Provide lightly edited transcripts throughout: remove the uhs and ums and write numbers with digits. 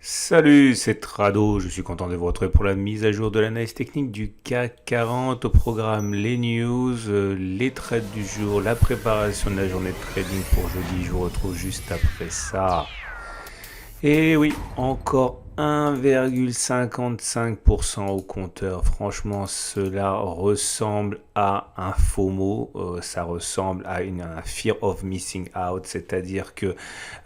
Salut, c'est Trado, je suis content de vous retrouver pour la mise à jour de l'analyse technique du CAC 40 au programme les news, les trades du jour, la préparation de la journée de trading pour jeudi, je vous retrouve juste après ça. Et oui, encore 1,55% au compteur. Franchement, cela ressemble à un FOMO, ça ressemble à un fear of missing out, c'est-à-dire que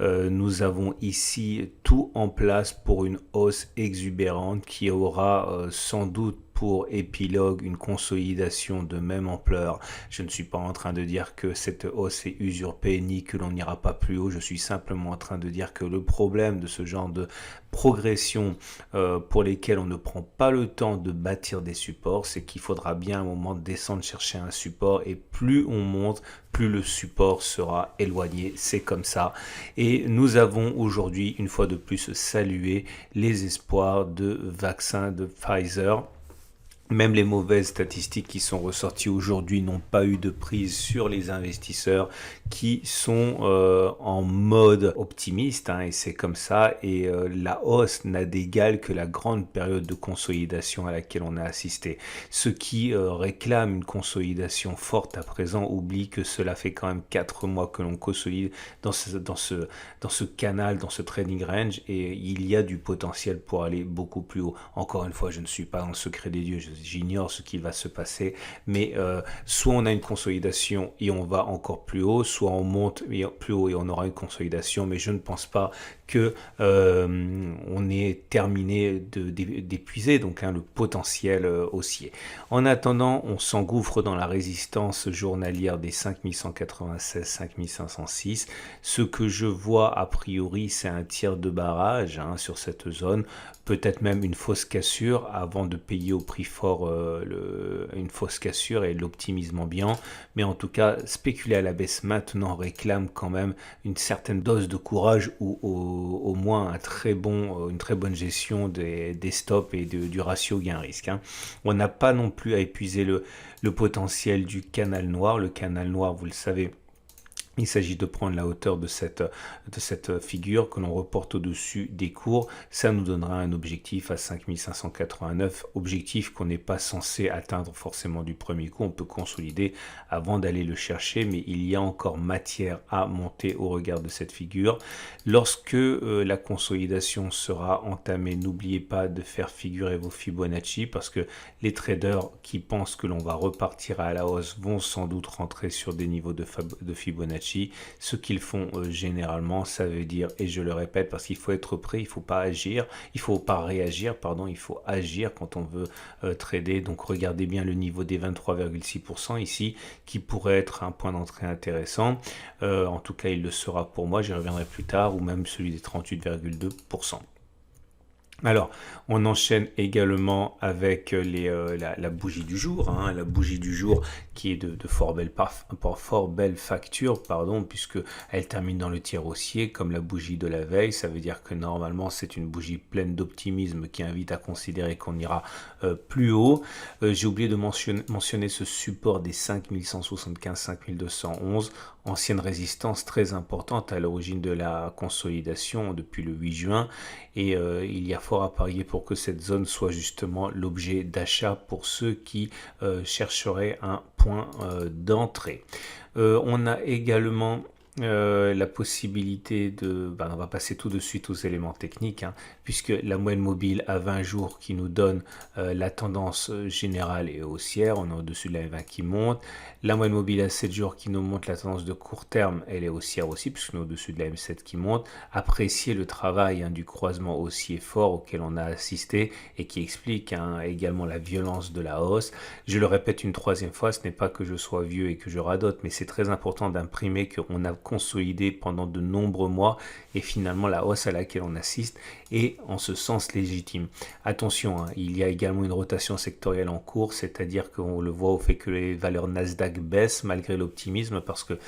nous avons ici tout en place pour une hausse exubérante qui aura sans doute pour épilogue une consolidation de même ampleur. Je ne suis pas en train de dire que cette hausse est usurpée ni que l'on n'ira pas plus haut. Je suis simplement en train de dire que le problème de ce genre de progression pour lesquelles on ne prend pas le temps de bâtir des supports, c'est qu'il faudra bien un moment descendre chercher un support et plus on monte, plus le support sera éloigné. C'est comme ça. Et nous avons aujourd'hui, une fois de plus, salué les espoirs de vaccins de Pfizer. Même les mauvaises statistiques qui sont ressorties aujourd'hui n'ont pas eu de prise sur les investisseurs qui sont en mode optimiste, hein, et c'est comme ça. Et la hausse n'a d'égal que la grande période de consolidation à laquelle on a assisté. Ceux qui réclament une consolidation forte à présent oublient que cela fait quand même 4 mois que l'on consolide dans ce canal, dans ce trading range, et il y a du potentiel pour aller beaucoup plus haut. Encore une fois, je ne suis pas dans le secret des dieux, j'ignore ce qui va se passer, mais soit on a une consolidation et on va encore plus haut, soit on monte plus haut et on aura une consolidation, mais je ne pense pas que on est terminé d'épuiser donc le potentiel haussier. En attendant, on s'engouffre dans la résistance journalière des 5196, 5506. Ce que je vois a priori, c'est un tir de barrage sur cette zone, peut-être même une fausse cassure avant de payer au prix fort une fausse cassure et l'optimisme ambiant. Mais en tout cas, spéculer à la baisse maintenant réclame quand même une certaine dose de courage ou au moins une très bonne gestion des stops et du ratio gain-risque. On n'a pas non plus à épuiser le potentiel du canal noir. Le canal noir, vous le savez, il s'agit de prendre la hauteur de cette figure que l'on reporte au-dessus des cours. Ça nous donnera un objectif à 5589, objectif qu'on n'est pas censé atteindre forcément du premier coup. On peut consolider avant d'aller le chercher, mais il y a encore matière à monter au regard de cette figure. Lorsque la consolidation sera entamée, n'oubliez pas de faire figurer vos Fibonacci, parce que les traders qui pensent que l'on va repartir à la hausse vont sans doute rentrer sur des niveaux de Fibonacci. Ce qu'ils font généralement, ça veut dire, et je le répète parce qu'il faut être prêt, il ne faut pas agir, il ne faut pas réagir, pardon, il faut agir quand on veut trader. Donc regardez bien le niveau des 23,6% ici, qui pourrait être un point d'entrée intéressant. En tout cas, il le sera pour moi, j'y reviendrai plus tard, ou même celui des 38,2%. Alors, on enchaîne également avec la bougie du jour, la bougie du jour qui est de fort belle facture, pardon, puisque elle termine dans le tiers haussier comme la bougie de la veille. Ça veut dire que normalement c'est une bougie pleine d'optimisme qui invite à considérer qu'on ira plus haut. J'ai oublié de mentionner ce support des 5175, 5211, ancienne résistance très importante à l'origine de la consolidation depuis le 8 juin, et il y a fort à parier pour que cette zone soit justement l'objet d'achat pour ceux qui chercheraient un point d'entrée. On a également la possibilité on va passer tout de suite aux éléments techniques, puisque la moyenne mobile à 20 jours qui nous donne la tendance générale et haussière, on est au-dessus de la M20 qui monte. La moyenne mobile à 7 jours qui nous montre la tendance de court terme, elle est haussière aussi, puisqu'on est au-dessus de la M7 qui monte. Appréciez le travail du croisement haussier fort auquel on a assisté et qui explique également la violence de la hausse. Je le répète une troisième fois, ce n'est pas que je sois vieux et que je radote, mais c'est très important d'imprimer qu'on a consolidé pendant de nombreux mois et finalement la hausse à laquelle on assiste est en ce sens légitime. Attention, il y a également une rotation sectorielle en cours, c'est-à-dire qu'on le voit au fait que les valeurs Nasdaq baissent malgré l'optimisme, parce que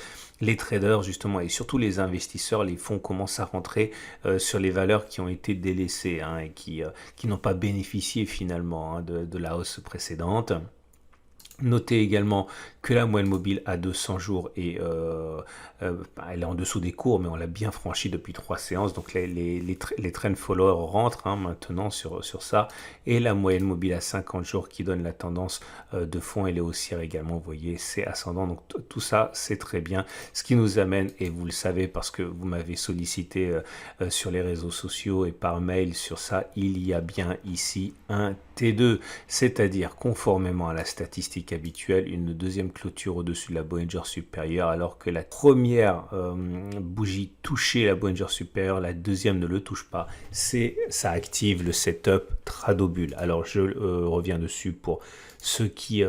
les traders justement et surtout les investisseurs, les fonds commencent à rentrer sur les valeurs qui ont été délaissées et qui n'ont pas bénéficié finalement de la hausse précédente. Notez également que la moyenne mobile à 200 jours et elle est en dessous des cours, mais on l'a bien franchi depuis 3 séances. Donc les trend followers rentrent maintenant sur ça. Et la moyenne mobile à 50 jours qui donne la tendance de fond, elle est haussière également. Vous voyez, c'est ascendant. Donc tout ça, c'est très bien. Ce qui nous amène, et vous le savez parce que vous m'avez sollicité sur les réseaux sociaux et par mail sur ça, il y a bien ici un T2, c'est-à-dire conformément à la statistique habituelle, une deuxième clôture au-dessus de la Bollinger supérieure, alors que la première bougie touchait la Bollinger supérieure, la deuxième ne le touche pas. Ça active le setup Tradobull. Alors je reviens dessus pour ceux qui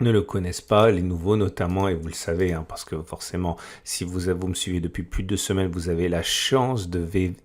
ne le connaissent pas, les nouveaux notamment, et vous le savez, parce que forcément, si vous me suivez depuis plus de 2 semaines, vous avez la chance de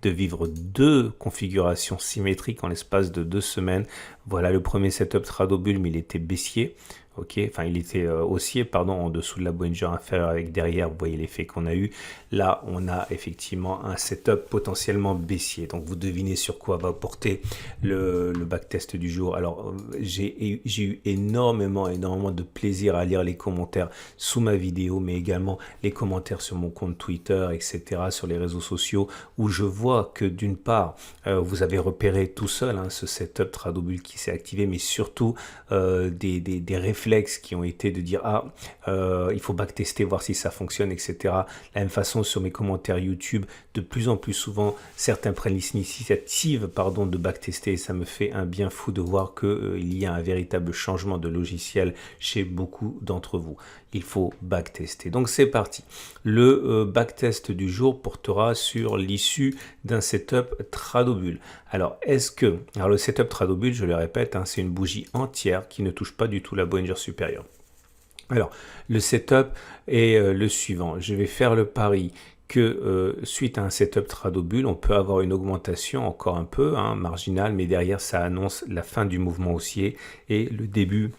vivre 2 configurations symétriques en l'espace de 2 semaines. Voilà le premier setup Tradobull, mais il était baissier. Enfin il était haussier, pardon, en dessous de la Bollinger inférieure avec derrière, vous voyez l'effet qu'on a eu. Là, on a effectivement un setup potentiellement baissier. Donc vous devinez sur quoi va porter le backtest du jour. Alors j'ai eu énormément de plaisir à lire les commentaires sous ma vidéo, mais également les commentaires sur mon compte Twitter, etc., sur les réseaux sociaux, où je vois que d'une part, vous avez repéré tout seul ce setup Tradobull qui s'est activé, mais surtout des réflexes qui ont été de dire il faut backtester, voir si ça fonctionne, etc. La même façon sur mes commentaires YouTube, de plus en plus souvent, certains prennent l'initiative de backtester, et ça me fait un bien fou de voir qu'il y a un véritable changement de logiciel chez beaucoup d'entre vous. Il faut backtester. Donc c'est parti. Le backtest du jour portera sur l'issue d'un setup Tradobull. Alors le setup Tradobull, je le répète, c'est une bougie entière qui ne touche pas du tout la Bollinger supérieure. Alors le setup est le suivant. Je vais faire le pari que suite à un setup Tradobull, on peut avoir une augmentation encore un peu marginale, mais derrière ça annonce la fin du mouvement haussier et le début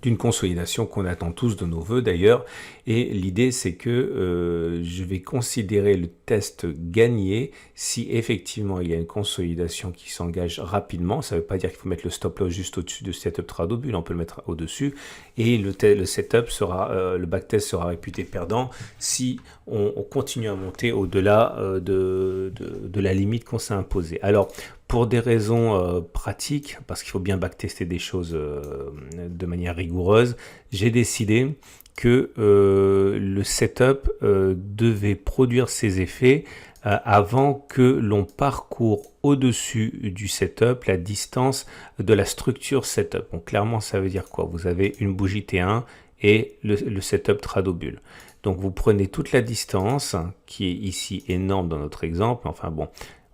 d'une consolidation qu'on attend tous de nos voeux d'ailleurs. Et l'idée c'est que je vais considérer le test gagné si effectivement il y a une consolidation qui s'engage rapidement. Ça ne veut pas dire qu'il faut mettre le stop loss juste au-dessus de setup Tradobull, on peut le mettre au-dessus. Et le setup sera, le backtest sera réputé perdant si on continue à monter au-delà de la limite qu'on s'est imposée. Alors pour des raisons pratiques, parce qu'il faut bien backtester des choses de manière rigoureuse, j'ai décidé que le setup devait produire ses effets avant que l'on parcourt au-dessus du setup la distance de la structure setup. Donc clairement, ça veut dire quoi? Vous avez une bougie T1 et le setup Tradobull. Donc vous prenez toute la distance, qui est ici énorme dans notre exemple, enfin bon,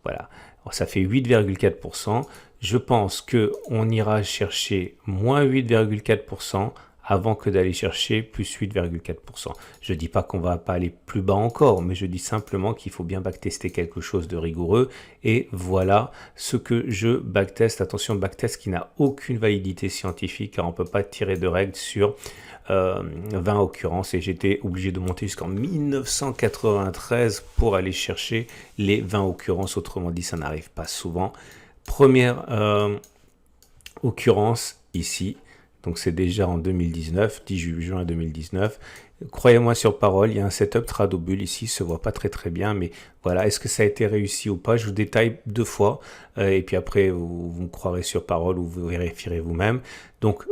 voilà. Ça fait 8,4%. Je pense qu'on ira chercher moins 8,4% avant que d'aller chercher plus 8,4%. Je ne dis pas qu'on ne va pas aller plus bas encore, mais je dis simplement qu'il faut bien backtester quelque chose de rigoureux. Et voilà ce que je backteste. Attention, backtest qui n'a aucune validité scientifique, car on ne peut pas tirer de règles sur 20 occurrences, et j'étais obligé de monter jusqu'en 1993 pour aller chercher les 20 occurrences. Autrement dit, ça n'arrive pas souvent. Première occurrence ici, donc c'est déjà en 2019, 10 juin 2019. Croyez-moi sur parole, il y a un setup Tradobull ici, se voit pas très bien, mais voilà, est-ce que ça a été réussi ou pas? Je vous détaille 2 fois, et puis après vous me croirez sur parole ou vous vérifierez vous-même. Donc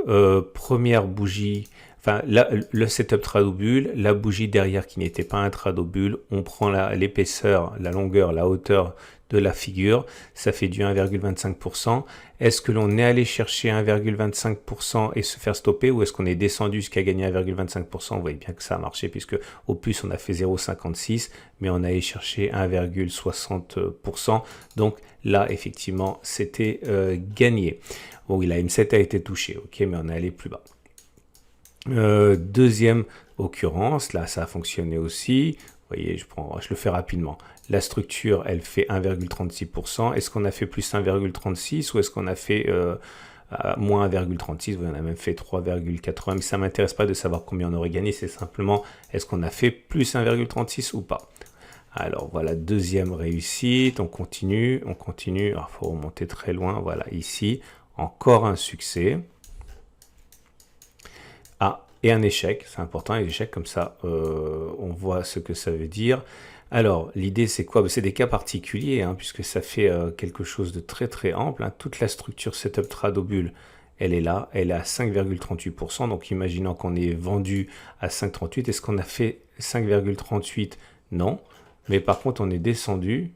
première bougie, enfin là, le setup Tradobull, la bougie derrière qui n'était pas un Tradobull, on prend l'épaisseur, la longueur, la hauteur de la figure, ça fait du 1,25%. Est-ce que l'on est allé chercher 1,25% et se faire stopper, ou est-ce qu'on est descendu jusqu'à gagner 1,25%? Vous voyez bien que ça a marché, puisque au plus on a fait 0,56, mais on a allé chercher 1,60%. Donc là, effectivement, c'était gagné. Bon, oui, la M7 a été touchée, ok, mais on est allé plus bas. Deuxième occurrence, là ça a fonctionné aussi. Vous voyez, je le fais rapidement. La structure, elle fait 1,36%. Est-ce qu'on a fait plus 1,36 ou est-ce qu'on a fait moins 1,36? On a même fait 3,80. Mais ça ne m'intéresse pas de savoir combien on aurait gagné. C'est simplement, est-ce qu'on a fait plus 1,36 ou pas? Alors voilà, deuxième réussite. On continue. Il faut remonter très loin. Voilà, ici, encore un succès. et un échec. C'est important, les échecs, comme ça, on voit ce que ça veut dire. Alors, l'idée, c'est quoi? C'est des cas particuliers, hein, puisque ça fait quelque chose de très très ample, hein. Toute la structure setup Tradobule, elle est là, elle est à 5,38%. Donc, imaginons qu'on est vendu à 5,38. Est-ce qu'on a fait 5,38? Non. Mais par contre, on est descendu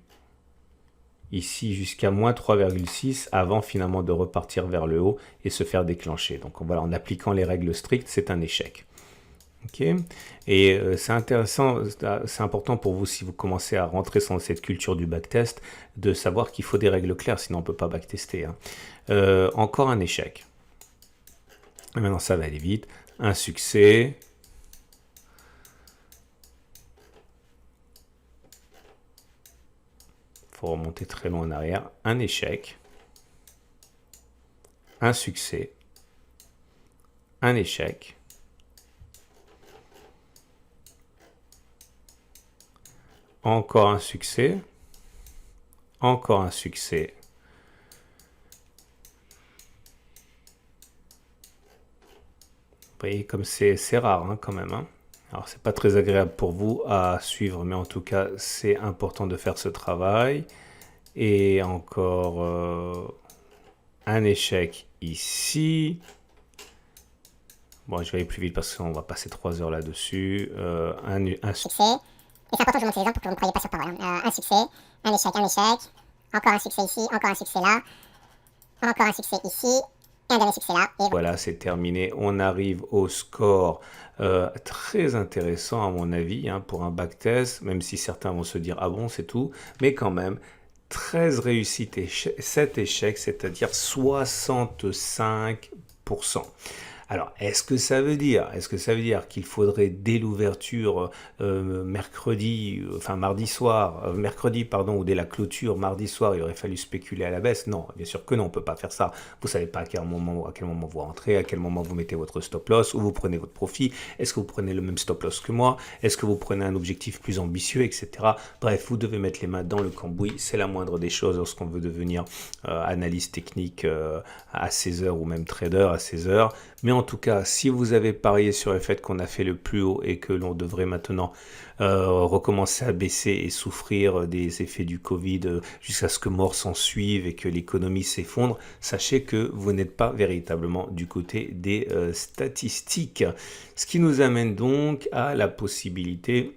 ici jusqu'à moins 3,6 avant finalement de repartir vers le haut et se faire déclencher. Donc voilà, en appliquant les règles strictes, c'est un échec. Ok, et c'est intéressant, c'est important pour vous si vous commencez à rentrer dans cette culture du backtest, de savoir qu'il faut des règles claires, sinon on ne peut pas backtester, hein. Encore un échec. Et maintenant ça va aller vite. Un succès. Il faut remonter très loin en arrière. Un échec. Un succès. Un échec. Encore un succès. Encore un succès. Vous voyez comme c'est rare, hein, quand même, hein. Alors c'est pas très agréable pour vous à suivre, mais en tout cas c'est important de faire ce travail. Et encore un échec ici. Bon, je vais aller plus vite parce qu'on va passer 3 heures là-dessus. Un succès. Et c'est important que je montre les exemples pour que vous ne croyez pas sur parole, hein. Un succès, un échec. Encore un succès ici, encore un succès là. Encore un succès ici. Et un dernier succès là. Et voilà, c'est terminé. On arrive au score très intéressant à mon avis, hein, pour un backtest, même si certains vont se dire ah bon c'est tout, mais quand même 13 réussites et 7 échecs, c'est-à-dire 65%. Alors, est-ce que ça veut dire qu'il faudrait dès l'ouverture mercredi soir, ou dès la clôture mardi soir, il aurait fallu spéculer à la baisse? Non, bien sûr que non, on peut pas faire ça. Vous savez pas à quel moment vous rentrez, à quel moment vous mettez votre stop loss, où vous prenez votre profit. Est-ce que vous prenez le même stop loss que moi? Est-ce que vous prenez un objectif plus ambitieux, etc. Bref, vous devez mettre les mains dans le cambouis. C'est la moindre des choses lorsqu'on veut devenir analyste technique à 16 heures ou même trader à 16 heures. Mais en tout cas, si vous avez parié sur le fait qu'on a fait le plus haut et que l'on devrait maintenant recommencer à baisser et souffrir des effets du Covid jusqu'à ce que mort s'en suive et que l'économie s'effondre, sachez que vous n'êtes pas véritablement du côté des statistiques. Ce qui nous amène donc à la possibilité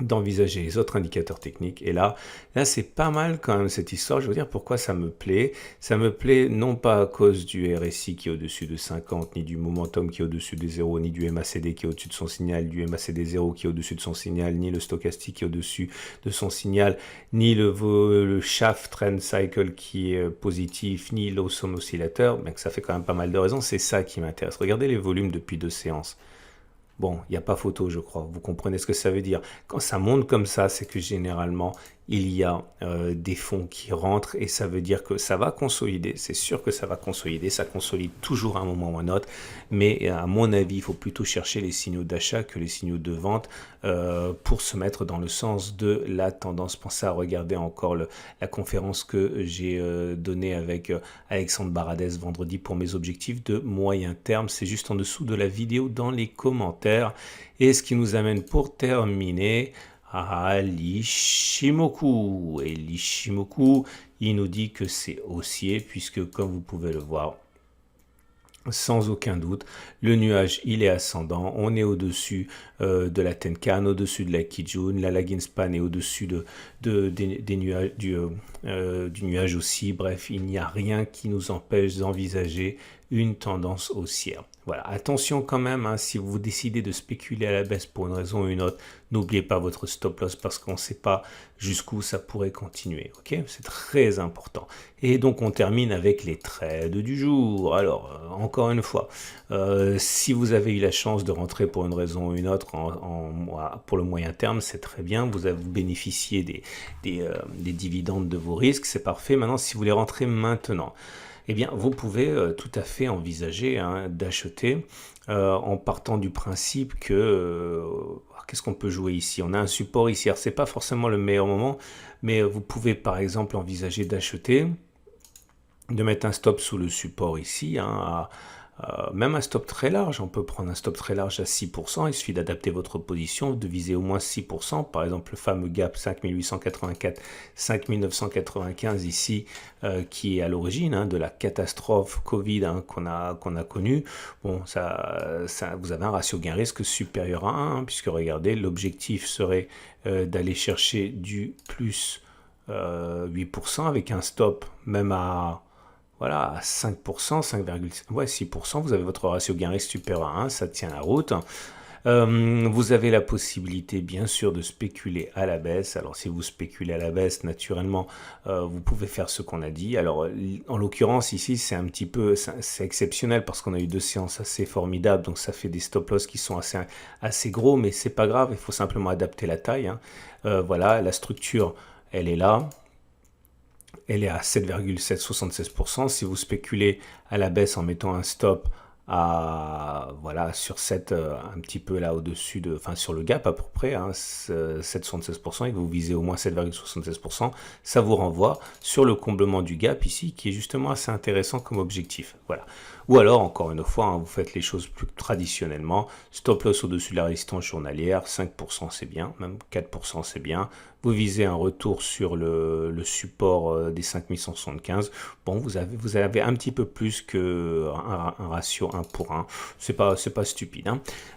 d'envisager les autres indicateurs techniques. Et là c'est pas mal quand même cette histoire. Je veux dire pourquoi ça me plaît. Ça me plaît non pas à cause du RSI qui est au-dessus de 50, ni du momentum qui est au-dessus de 0, ni du MACD qui est au-dessus de son signal, du MACD 0 qui est au-dessus de son signal, ni le stochastique qui est au-dessus de son signal, ni le shaft trend cycle qui est positif, ni l'awesome oscillateur. Ben, ça fait quand même pas mal de raisons. C'est ça qui m'intéresse. Regardez les volumes depuis 2 séances. Bon, il n'y a pas photo, je crois. Vous comprenez ce que ça veut dire. Quand ça monte comme ça, c'est que généralement, il y a des fonds qui rentrent et ça veut dire que ça va consolider. C'est sûr que ça va consolider. Ça consolide toujours à un moment ou à un autre. Mais à mon avis, il faut plutôt chercher les signaux d'achat que les signaux de vente pour se mettre dans le sens de la tendance. Pensez à regarder encore la conférence que j'ai donnée avec Alexandre Baradez vendredi pour mes objectifs de moyen terme. C'est juste en dessous de la vidéo dans les commentaires. Et ce qui nous amène pour terminer à l'Ishimoku. Et l'Ishimoku, il nous dit que c'est haussier puisque comme vous pouvez le voir, sans aucun doute, le nuage il est ascendant, on est au-dessus de la Tenkan, au-dessus de la Kijun, la lagging span est au-dessus des nuages, du nuage aussi. Bref, il n'y a rien qui nous empêche d'envisager une tendance haussière. Voilà, attention quand même, hein, si vous décidez de spéculer à la baisse pour une raison ou une autre, n'oubliez pas votre stop loss parce qu'on ne sait pas jusqu'où ça pourrait continuer. Ok, c'est très important. Et donc on termine avec les trades du jour. Alors encore une fois, si vous avez eu la chance de rentrer pour une raison ou une autre pour le moyen terme, c'est très bien. Vous avez bénéficié des dividendes de vos risques, c'est parfait. Maintenant, si vous voulez rentrer maintenant, eh bien, vous pouvez tout à fait envisager d'acheter en partant du principe que qu'est-ce qu'on peut jouer ici? On a un support ici. Alors, c'est pas forcément le meilleur moment, mais vous pouvez par exemple envisager d'acheter, de mettre un stop sous le support ici, hein, Même un stop très large, on peut prendre un stop très large à 6%, il suffit d'adapter votre position, de viser au moins 6%, par exemple le fameux gap 5884, 5995 ici, qui est à l'origine de la catastrophe Covid qu'on a connue. Bon, vous avez un ratio gain-risque supérieur à 1, puisque regardez, l'objectif serait d'aller chercher du plus 8% avec un stop même à... Voilà, à 5%, 5,6%, vous avez votre ratio gain-risque supérieur à 1, ça tient la route. Vous avez la possibilité, bien sûr, de spéculer à la baisse. Alors, si vous spéculez à la baisse, naturellement, vous pouvez faire ce qu'on a dit. Alors, en l'occurrence, ici, c'est un petit peu, c'est exceptionnel parce qu'on a eu 2 séances assez formidables. Donc, ça fait des stop-loss qui sont assez gros, mais c'est pas grave. Il faut simplement adapter la taille. Voilà, la structure, elle est là. Elle est à 7,776%. Si vous spéculez à la baisse en mettant un stop voilà, sur cette, un petit peu là au-dessus enfin sur le gap à peu près, 7,76%, et vous visez au moins 7,76%, ça vous renvoie sur le comblement du gap ici, qui est justement assez intéressant comme objectif. Voilà. Ou alors, encore une fois, vous faites les choses plus traditionnellement, stop loss au-dessus de la résistance journalière, 5% c'est bien, même 4% c'est bien. Vous visez un retour sur le support des 5175. Bon, vous avez un petit peu plus qu'un ratio 1 pour 1. C'est pas stupide.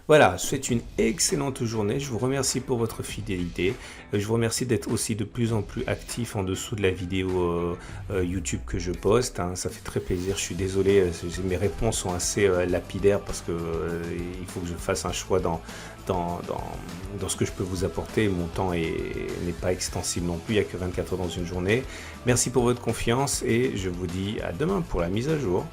Voilà, c'est une excellente journée. Je vous remercie pour votre fidélité. Je vous remercie d'être aussi de plus en plus actif en dessous de la vidéo YouTube que je poste. Ça fait très plaisir. Je suis désolé, mes réponses sont assez lapidaires parce que il faut que je fasse un choix dans ce que je peux vous apporter. Mon temps n'est pas extensible non plus, il n'y a que 24 heures dans une journée. Merci pour votre confiance et je vous dis à demain pour la mise à jour.